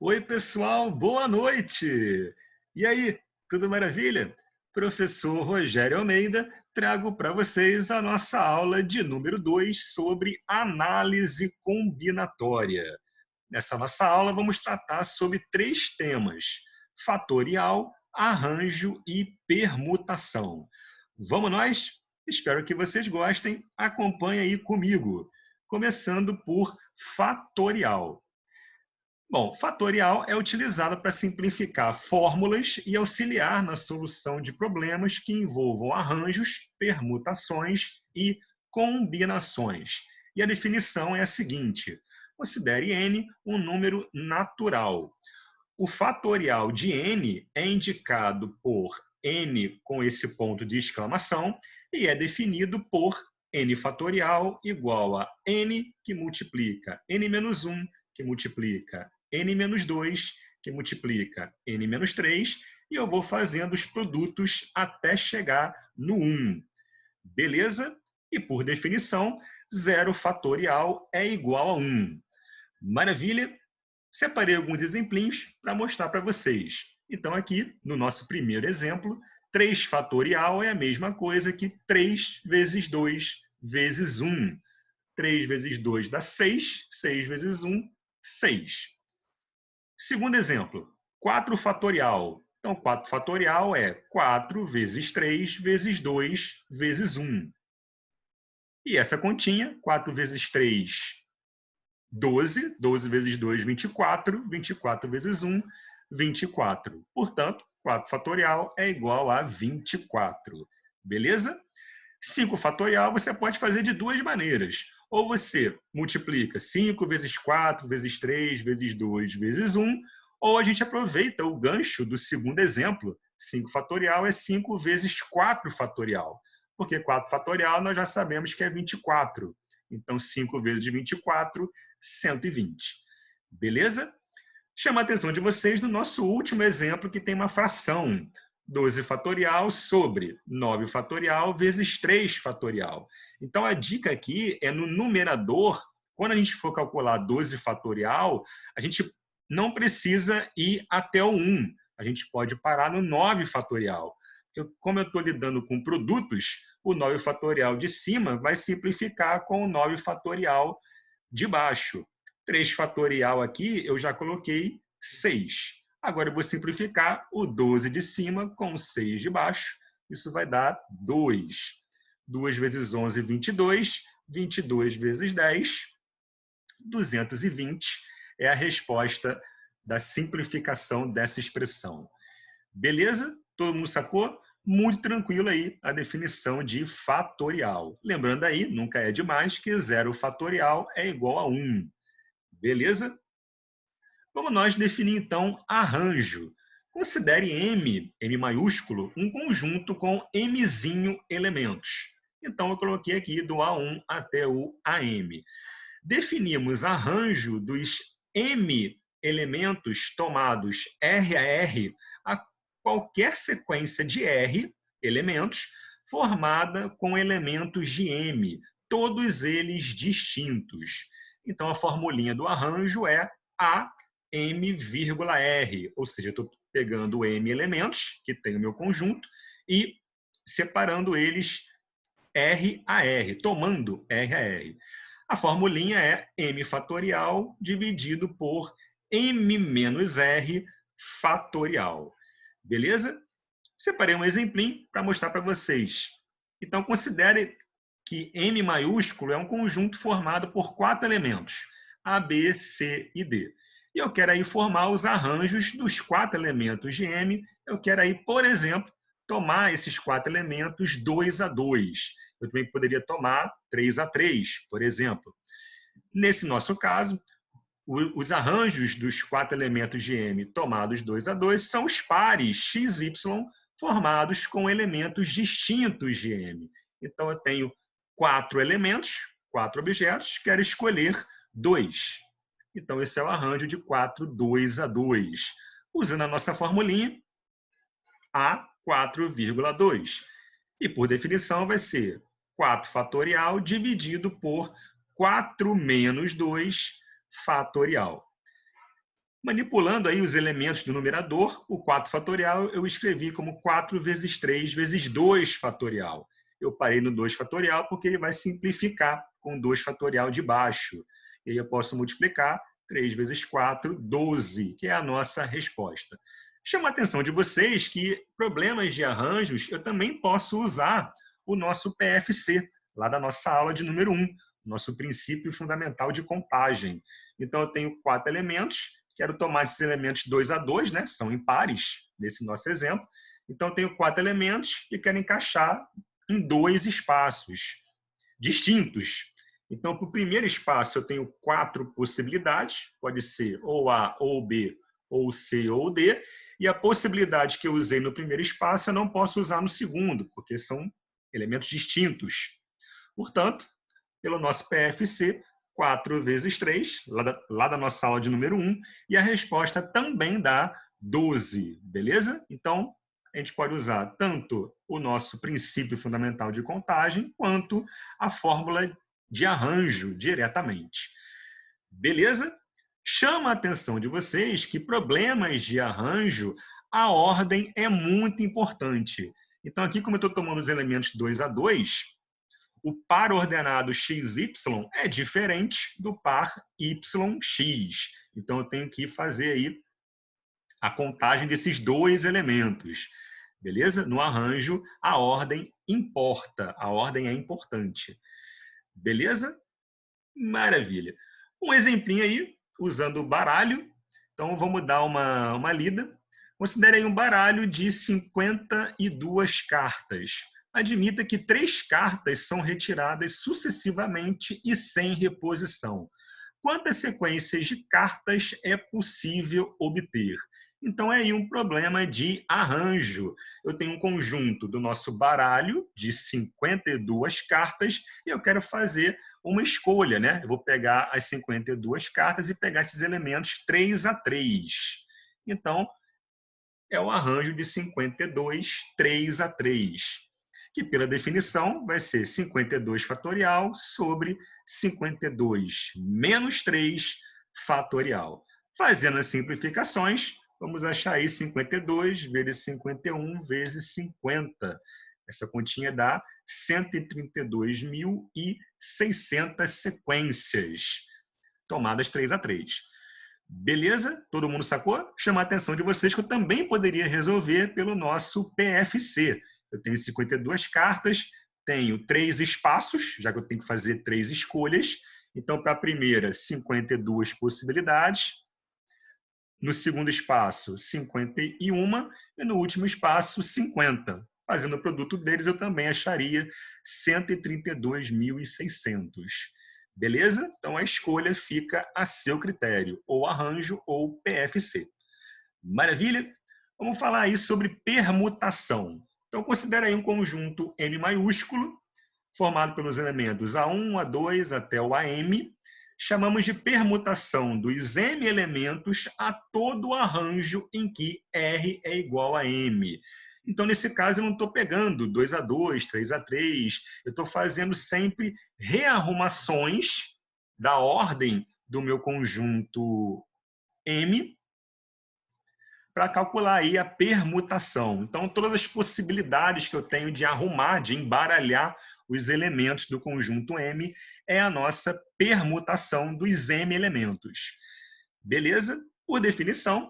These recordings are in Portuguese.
Oi, pessoal, boa noite! E aí, tudo maravilha? Professor Rogério Almeida, trago para vocês a nossa aula de número 2 sobre análise combinatória. Nessa nossa aula, vamos tratar sobre três temas: fatorial, arranjo e permutação. Vamos nós? Espero que vocês gostem. Acompanhe aí comigo. Começando por fatorial. Bom, fatorial é utilizado para simplificar fórmulas e auxiliar na solução de problemas que envolvam arranjos, permutações e combinações. E a definição é a seguinte: considere n um número natural. O fatorial de n é indicado por n com esse ponto de exclamação e é definido por n fatorial igual a n que multiplica n menos 1, que multiplica n menos 2, que multiplica n menos 3, e eu vou fazendo os produtos até chegar no 1. Beleza? E por definição, 0 fatorial é igual a 1. Maravilha? Separei alguns exemplinhos para mostrar para vocês. Então, aqui, no nosso primeiro exemplo, 3 fatorial é a mesma coisa que 3 vezes 2 vezes 1. 3 vezes 2 dá 6, 6 vezes 1, 6. Segundo exemplo, 4 fatorial. Então, 4 fatorial é 4 vezes 3 vezes 2 vezes 1. E essa continha, 4 vezes 3, 12, 12 vezes 2, 24, 24 vezes 1, 24. Portanto, 4 fatorial é igual a 24. Beleza? 5 fatorial você pode fazer de duas maneiras. Ou você multiplica 5 vezes 4 vezes 3 vezes 2 vezes 1, ou a gente aproveita o gancho do segundo exemplo. 5 fatorial é 5 vezes 4 fatorial. Porque 4 fatorial nós já sabemos que é 24. Então, 5 vezes 24, 120. Beleza? Chama a atenção de vocês no nosso último exemplo, que tem uma fração. 12 fatorial sobre 9 fatorial vezes 3 fatorial. Então, a dica aqui é no numerador. Quando a gente for calcular 12 fatorial, a gente não precisa ir até o 1. A gente pode parar no 9 fatorial. Como eu estou lidando com produtos, o 9 fatorial de cima vai simplificar com o 9 fatorial de baixo. 3 fatorial aqui, eu já coloquei 6. Agora eu vou simplificar o 12 de cima com o 6 de baixo. Isso vai dar 2. 2 vezes 11, 22. 22 vezes 10, 220 é a resposta da simplificação dessa expressão. Beleza? Todo mundo sacou? Muito tranquilo aí a definição de fatorial. Lembrando aí, nunca é demais, que 0 fatorial é igual a 1. Beleza? Vamos nós definir, então, arranjo. Considere M maiúsculo, um conjunto com Mzinho elementos. Então, eu coloquei aqui do A1 até o AM. Definimos arranjo dos M elementos tomados R a R a qualquer sequência de R elementos formada com elementos de M, todos eles distintos. Então, a formulinha do arranjo é A M, R, ou seja, eu estou pegando M elementos, que tem o meu conjunto, e separando eles R a R, tomando R a R. A formulinha é M fatorial dividido por M menos R fatorial. Beleza? Separei um exemplinho para mostrar para vocês. Então, considere que M maiúsculo é um conjunto formado por 4 elementos, A, B, C e D. E eu quero aí formar os arranjos dos 4 elementos de M. Eu quero aí, por exemplo, tomar esses 4 elementos 2 a 2. Eu também poderia tomar 3 a 3, por exemplo. Nesse nosso caso, os arranjos dos 4 elementos de M tomados 2 a 2 são os pares x, y formados com elementos distintos de M. Então, eu tenho 4 elementos, 4 objetos, quero escolher 2. Então, esse é o arranjo de 4, 2 a 2. Usando a nossa formulinha, A 4,2. E, por definição, vai ser 4 fatorial dividido por 4 menos 2 fatorial. Manipulando aí os elementos do numerador, o 4 fatorial eu escrevi como 4 vezes 3 vezes 2 fatorial. Eu parei no 2 fatorial porque ele vai simplificar com 2 fatorial de baixo. E aí eu posso multiplicar 3 vezes 4, 12, que é a nossa resposta. Chama a atenção de vocês que problemas de arranjos eu também posso usar o nosso PFC, lá da nossa aula de número 1, nosso princípio fundamental de contagem. Então, eu tenho 4 elementos, quero tomar esses elementos 2 a 2, né? São impares, nesse nosso exemplo. Então, eu tenho 4 elementos e quero encaixar em 2 espaços distintos. Então, para o primeiro espaço, eu tenho 4 possibilidades, pode ser ou A, ou B, ou C, ou D, e a possibilidade que eu usei no primeiro espaço eu não posso usar no segundo, porque são elementos distintos. Portanto, pelo nosso PFC, 4 vezes 3, lá da nossa aula de número 1, e a resposta também dá 12, beleza? Então, a gente pode usar tanto o nosso princípio fundamental de contagem, quanto a fórmula de arranjo diretamente. Beleza? Chama a atenção de vocês que problemas de arranjo, a ordem é muito importante. Então, aqui, como eu estou tomando os elementos 2 a 2, o par ordenado XY é diferente do par YX. Então, eu tenho que fazer aí a contagem desses dois elementos. Beleza? No arranjo, a ordem importa. A ordem é importante. Beleza? Maravilha. Um exemplinho aí, usando o baralho. Então, vamos dar uma lida. Considere aí um baralho de 52 cartas. Admita que 3 cartas são retiradas sucessivamente e sem reposição. Quantas sequências de cartas é possível obter? Então, é aí um problema de arranjo. Eu tenho um conjunto do nosso baralho de 52 cartas e eu quero fazer uma escolha, né? Eu vou pegar as 52 cartas e pegar esses elementos 3 a 3. Então, é o arranjo de 52, 3 a 3, que pela definição vai ser 52 fatorial sobre 52 menos 3 fatorial. Fazendo as simplificações, vamos achar aí 52 vezes 51 vezes 50. Essa continha dá 132.600 sequências, tomadas 3 a 3. Beleza? Todo mundo sacou? Chamar a atenção de vocês que eu também poderia resolver pelo nosso PFC. Eu tenho 52 cartas, tenho 3 espaços, já que eu tenho que fazer 3 escolhas. Então, para a primeira, 52 possibilidades. No segundo espaço, 51. E no último espaço, 50. Fazendo o produto deles, eu também acharia 132.600. Beleza? Então, a escolha fica a seu critério, ou arranjo ou PFC. Maravilha? Vamos falar aí sobre permutação. Então, considere aí um conjunto M maiúsculo, formado pelos elementos A1, A2 até o AM. Chamamos de permutação dos M elementos a todo o arranjo em que R é igual a M. Então, nesse caso, eu não estou pegando 2 a 2, 3 a 3, eu estou fazendo sempre rearrumações da ordem do meu conjunto M para calcular aí a permutação. Então, todas as possibilidades que eu tenho de arrumar, de embaralhar os elementos do conjunto M é a nossa permutação dos M elementos. Beleza? Por definição,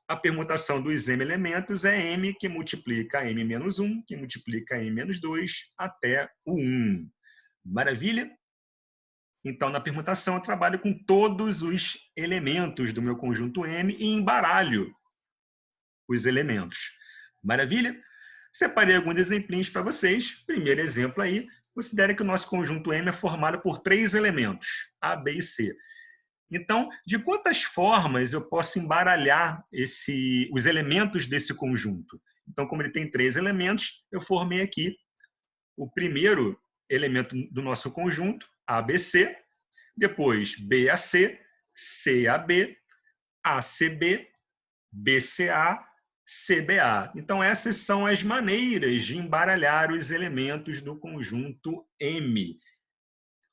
a permutação dos M elementos é M que multiplica M menos 1, que multiplica M menos 2, até o 1. Maravilha? Então, na permutação, eu trabalho com todos os elementos do meu conjunto M e embaralho os elementos. Maravilha? Separei alguns exemplinhos para vocês. Primeiro exemplo aí, considere que o nosso conjunto M é formado por 3 elementos, A, B e C. Então, de quantas formas eu posso embaralhar os elementos desse conjunto? Então, como ele tem 3 elementos, eu formei aqui o primeiro elemento do nosso conjunto, ABC, depois BAC, CAB, ACB, BCA, CBA. Então, essas são as maneiras de embaralhar os elementos do conjunto M.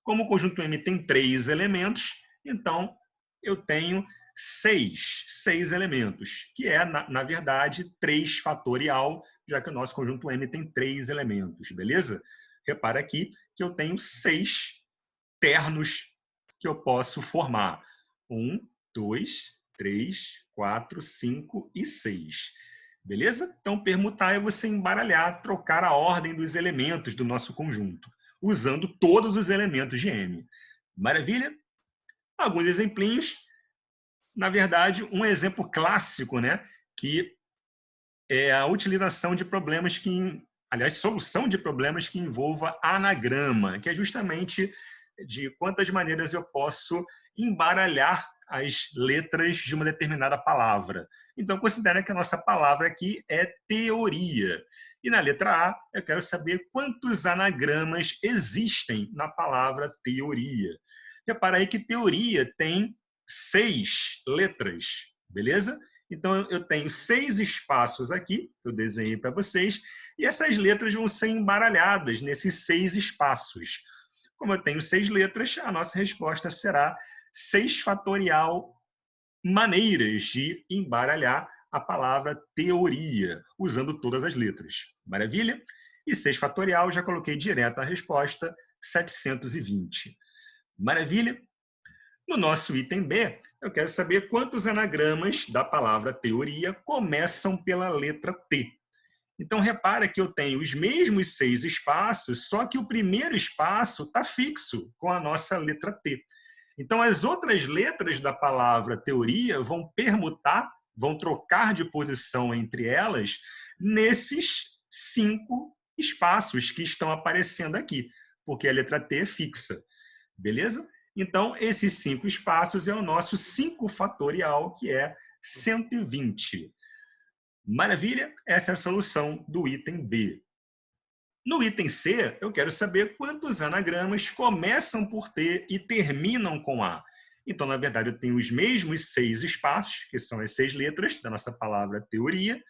Como o conjunto M tem 3 elementos, então eu tenho seis elementos, que é, na verdade, 3 fatorial, já que o nosso conjunto M tem 3 elementos, beleza? Repara aqui que eu tenho 6 ternos que eu posso formar. 1, 2, 3, 4, 5 e 6. Beleza? Então, permutar é você embaralhar, trocar a ordem dos elementos do nosso conjunto, usando todos os elementos de M. Maravilha? Alguns exemplinhos. Na verdade, um exemplo clássico, né, que é a utilização de problemas aliás, solução de problemas que envolva anagrama, que é justamente de quantas maneiras eu posso embaralhar as letras de uma determinada palavra. Então, considera que a nossa palavra aqui é teoria. E na letra A, eu quero saber quantos anagramas existem na palavra teoria. Repara aí que teoria tem 6 letras, beleza? Então, eu tenho 6 espaços aqui, eu desenhei para vocês, e essas letras vão ser embaralhadas nesses 6 espaços. Como eu tenho 6 letras, a nossa resposta será 6 fatorial maneiras de embaralhar a palavra teoria, usando todas as letras. Maravilha? E 6 fatorial, já coloquei direto a resposta, 720. Maravilha? No nosso item B, eu quero saber quantos anagramas da palavra teoria começam pela letra T. Então, repara que eu tenho os mesmos 6 espaços, só que o primeiro espaço está fixo com a nossa letra T. Então, as outras letras da palavra teoria vão permutar, vão trocar de posição entre elas nesses 5 espaços que estão aparecendo aqui, porque a letra T é fixa. Beleza? Então, esses 5 espaços é o nosso 5 fatorial, que é 120. Maravilha? Essa é a solução do item B. No item C, eu quero saber quantos anagramas começam por T e terminam com A. Então, na verdade, eu tenho os mesmos 6 espaços, que são as 6 letras da nossa palavra teoria,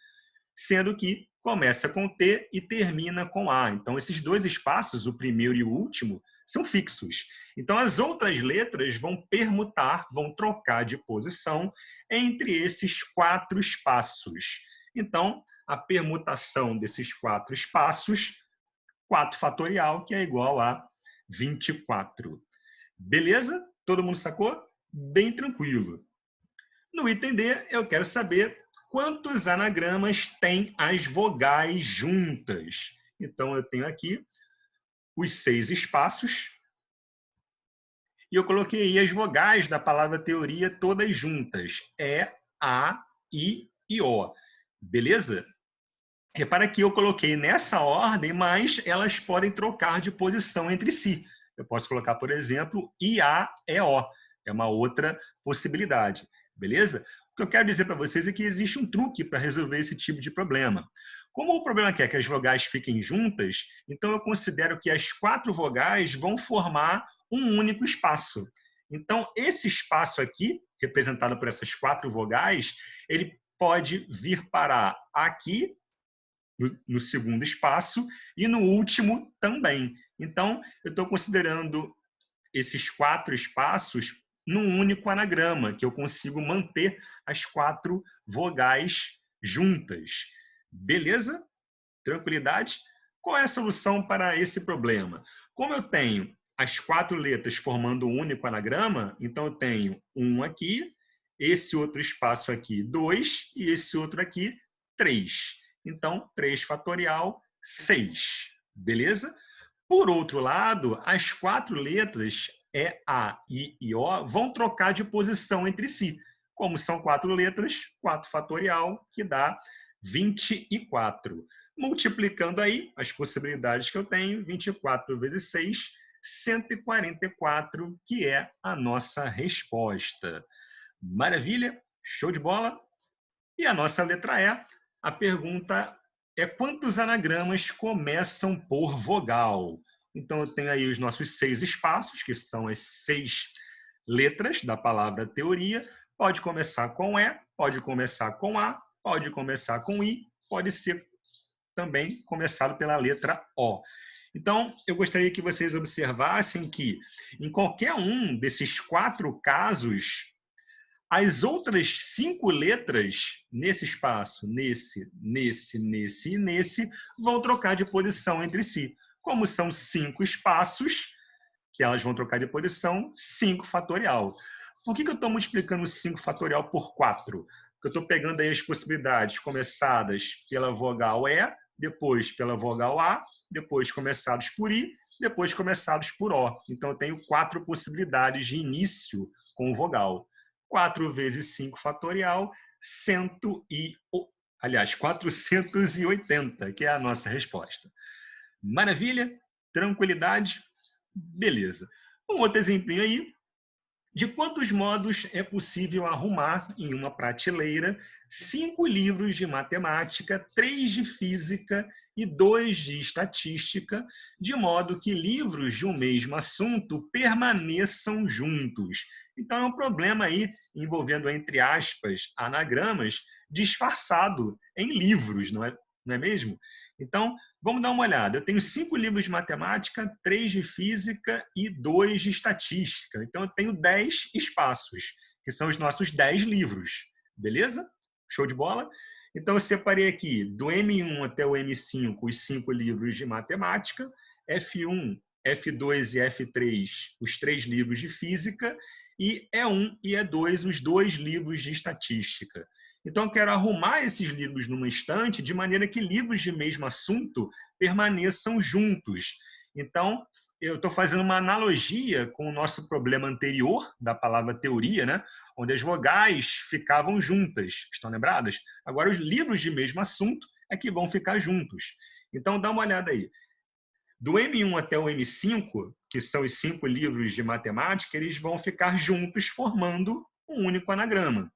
sendo que começa com T e termina com A. Então, esses 2 espaços, o primeiro e o último, são fixos. Então, as outras letras vão permutar, vão trocar de posição entre esses 4 espaços. Então, a permutação desses 4 espaços, 4 fatorial, que é igual a 24. Beleza? Todo mundo sacou? Bem tranquilo. No item D, eu quero saber quantos anagramas tem as vogais juntas. Então, eu tenho aqui os 6 espaços e eu coloquei as vogais da palavra teoria todas juntas. E, A, I e O. Beleza? Repara que eu coloquei nessa ordem, mas elas podem trocar de posição entre si. Eu posso colocar, por exemplo, I-A-E-O. É uma outra possibilidade. Beleza? O que eu quero dizer para vocês é que existe um truque para resolver esse tipo de problema. Como o problema quer que as vogais fiquem juntas, então eu considero que as 4 vogais vão formar um único espaço. Então, esse espaço aqui, representado por essas 4 vogais, ele pode vir parar aqui, no segundo espaço, e no último também. Então, eu estou considerando esses 4 espaços num único anagrama, que eu consigo manter as 4 vogais juntas. Beleza? Tranquilidade? Qual é a solução para esse problema? Como eu tenho as 4 letras formando um único anagrama, então eu tenho um aqui, esse outro espaço aqui 2 e esse outro aqui 3. Então, 3 fatorial, 6. Beleza? Por outro lado, as 4 letras E, A, I e O vão trocar de posição entre si. Como são 4 letras, 4 fatorial, que dá 24. Multiplicando aí as possibilidades que eu tenho, 24 vezes 6, 144, que é a nossa resposta. Maravilha? Show de bola? E a nossa letra E, a pergunta é quantos anagramas começam por vogal? Então, eu tenho aí os nossos 6 espaços, que são as 6 letras da palavra teoria. Pode começar com E, pode começar com A, pode começar com I, pode ser também começado pela letra O. Então, eu gostaria que vocês observassem que, em qualquer um desses 4 casos, As outras 5 letras, nesse espaço, nesse e nesse, vão trocar de posição entre si. Como são 5 espaços, que elas vão trocar de posição, 5 fatorial. Por que eu estou multiplicando 5 fatorial por 4? Porque eu estou pegando aí as possibilidades começadas pela vogal E, depois pela vogal A, depois começados por I, depois começados por O. Então, eu tenho 4 possibilidades de início com vogal. 4 vezes 5 fatorial, 480, que é a nossa resposta. Maravilha? Tranquilidade? Beleza. Um outro exemplinho aí. De quantos modos é possível arrumar em uma prateleira 5 livros de matemática, 3 de física e 2 de estatística, de modo que livros de um mesmo assunto permaneçam juntos? Então, é um problema aí envolvendo, entre aspas, anagramas, disfarçado em livros, não é mesmo? Então, vamos dar uma olhada. Eu tenho 5 livros de matemática, 3 de física e 2 de estatística. Então, eu tenho 10 espaços, que são os nossos 10 livros. Beleza? Show de bola? Então, eu separei aqui do M1 até o M5 os 5 livros de matemática, F1, F2 e F3 os 3 livros de física e E1 e E2 os 2 livros de estatística. Então, eu quero arrumar esses livros numa estante de maneira que livros de mesmo assunto permaneçam juntos. Então, eu estou fazendo uma analogia com o nosso problema anterior da palavra teoria, né? Onde as vogais ficavam juntas. Estão lembradas? Agora, os livros de mesmo assunto é que vão ficar juntos. Então, dá uma olhada aí. Do M1 até o M5, que são os 5 livros de matemática, eles vão ficar juntos formando um único anagrama.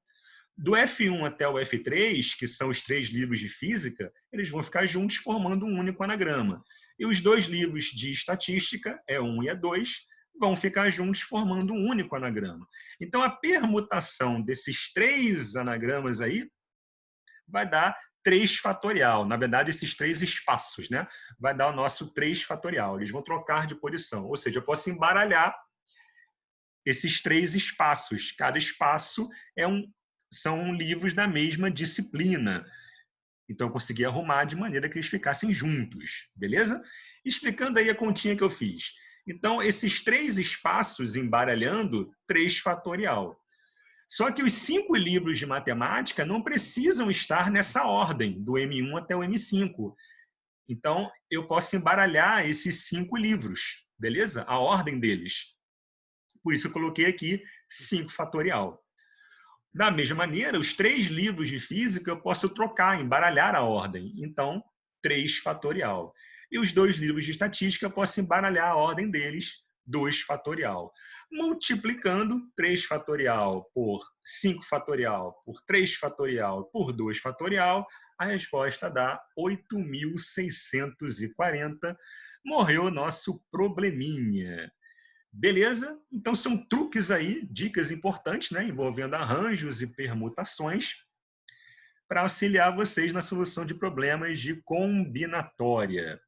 Do F1 até o F3, que são os 3 livros de física, eles vão ficar juntos formando um único anagrama. E os 2 livros de estatística, E1 e E2, vão ficar juntos formando um único anagrama. Então, a permutação desses 3 anagramas aí vai dar 3 fatorial. Na verdade, esses 3 espaços, né? Vai dar o nosso 3 fatorial. Eles vão trocar de posição. Ou seja, eu posso embaralhar esses 3 espaços. Cada espaço são livros da mesma disciplina. Então, eu consegui arrumar de maneira que eles ficassem juntos, beleza? Explicando aí a continha que eu fiz. Então, esses 3 espaços embaralhando, 3 fatorial. Só que os 5 livros de matemática não precisam estar nessa ordem, do M1 até o M5. Então, eu posso embaralhar esses 5 livros, beleza? A ordem deles. Por isso, eu coloquei aqui 5 fatorial. Da mesma maneira, os 3 livros de física eu posso trocar, embaralhar a ordem. Então, 3 fatorial. E os 2 livros de estatística eu posso embaralhar a ordem deles, 2 fatorial. Multiplicando 3 fatorial por 5 fatorial por 3 fatorial por 2 fatorial, a resposta dá 8.640. Morreu o nosso probleminha. Beleza? Então, são truques aí, dicas importantes, né, envolvendo arranjos e permutações para auxiliar vocês na solução de problemas de combinatória.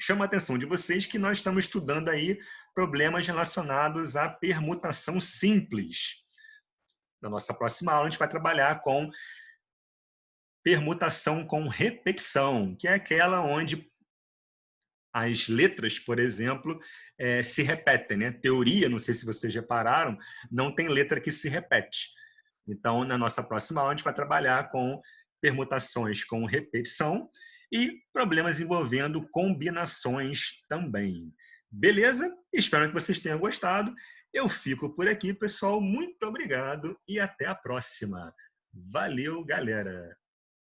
Chama a atenção de vocês que nós estamos estudando aí problemas relacionados à permutação simples. Na nossa próxima aula, a gente vai trabalhar com permutação com repetição, que é aquela onde as letras, por exemplo, se repetem, né? Teoria, não sei se vocês repararam, não tem letra que se repete. Então, na nossa próxima aula, a gente vai trabalhar com permutações com repetição e problemas envolvendo combinações também. Beleza? Espero que vocês tenham gostado. Eu fico por aqui, pessoal. Muito obrigado e até a próxima. Valeu, galera!